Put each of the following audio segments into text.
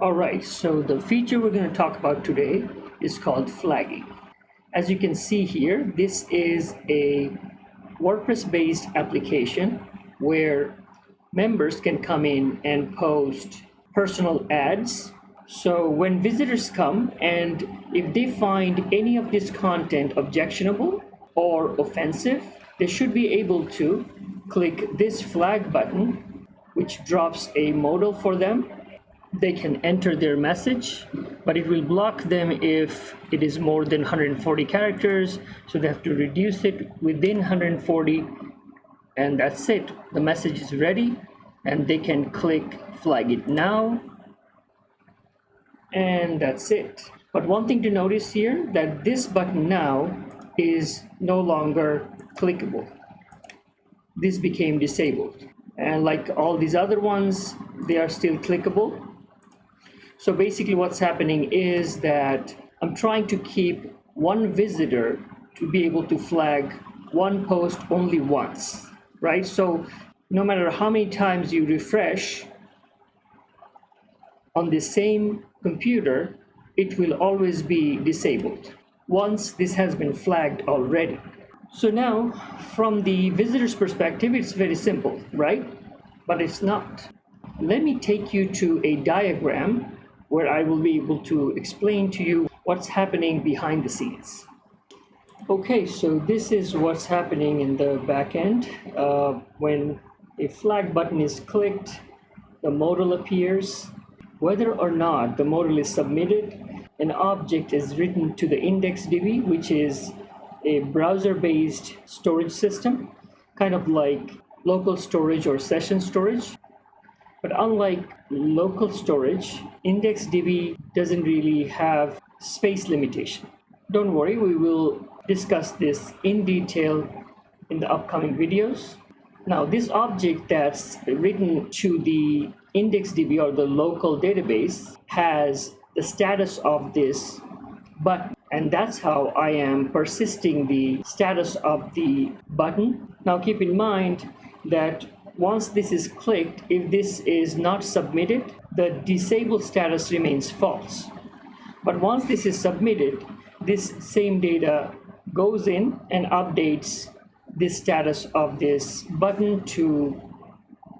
Alright, so the feature we're going to talk about today is called flagging. As you can see here, this is a WordPress-based application where members can come in and post personal ads. So when visitors come and if they find any of this content objectionable or offensive, they should be able to click this flag button, which drops a modal for them. They can enter their message, but it will block them if it is more than 140 characters. So they have to reduce it within 140, and that's it. The message is ready, and they can click flag it now, and that's it. But one thing to notice here, that this button now is no longer clickable. This became disabled, and like all these other ones, they are still clickable. So basically what's happening is that I'm trying to keep one visitor to be able to flag one post only once, right? So no matter how many times you refresh on the same computer, it will always be disabled once this has been flagged already. So now from the visitor's perspective, it's very simple, right? But it's not. Let me take you to a diagram where I will be able to explain to you what's happening behind the scenes. Okay, so this is what's happening in the backend. When a flag button is clicked, the modal appears. Whether or not the modal is submitted, an object is written to the index.db, which is a browser-based storage system, kind of like local storage or session storage. But unlike local storage, index.db doesn't really have space limitation. Don't worry, we will discuss this in detail in the upcoming videos. Now, this object that's written to the index.db or the local database has the status of this button, and that's how I am persisting the status of the button. Now, keep in mind that once this is clicked, if this is not submitted, the disabled status remains false. But once this is submitted, this same data goes in and updates the status of this button to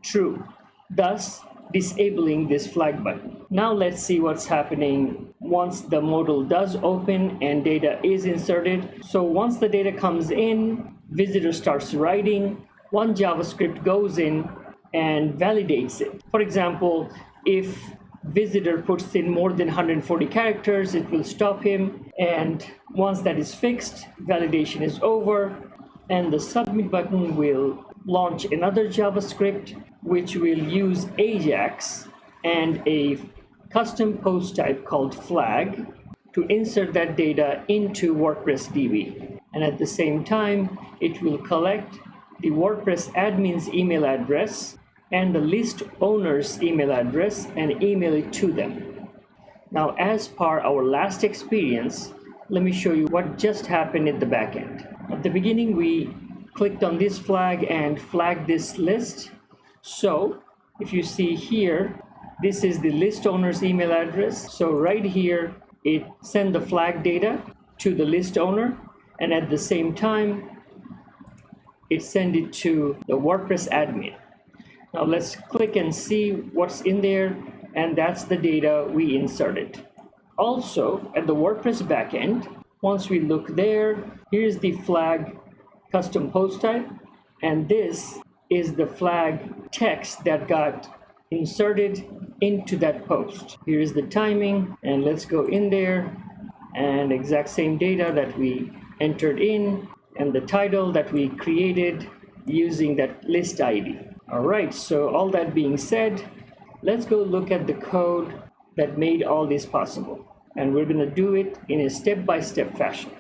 true, thus disabling this flag button. Now let's see what's happening once the modal does open and data is inserted. So once the data comes in, visitor starts writing, one JavaScript goes in and validates it. For example, if visitor puts in more than 140 characters, it will stop him. And once that is fixed, validation is over, and the submit button will launch another JavaScript, which will use Ajax and a custom post type called flag to insert that data into WordPress DB. And at the same time, it will collect the WordPress admin's email address and the list owner's email address and email it to them. Now, as per our last experience, let me show you what just happened in the backend. At the beginning, we clicked on this flag and flagged this list. So if you see here, this is the list owner's email address. So right here, it sent the flag data to the list owner, and at the same time, it sent it to the WordPress admin. Now let's click and see what's in there, and that's the data we inserted. Also, at the WordPress backend, once we look there, here's the flag custom post type, and this is the flag text that got inserted into that post. Here's the timing, and let's go in there, and exact same data that we entered in, and the title that we created using that list ID. All right, so all that being said, let's go look at the code that made all this possible. And we're gonna do it in a step-by-step fashion.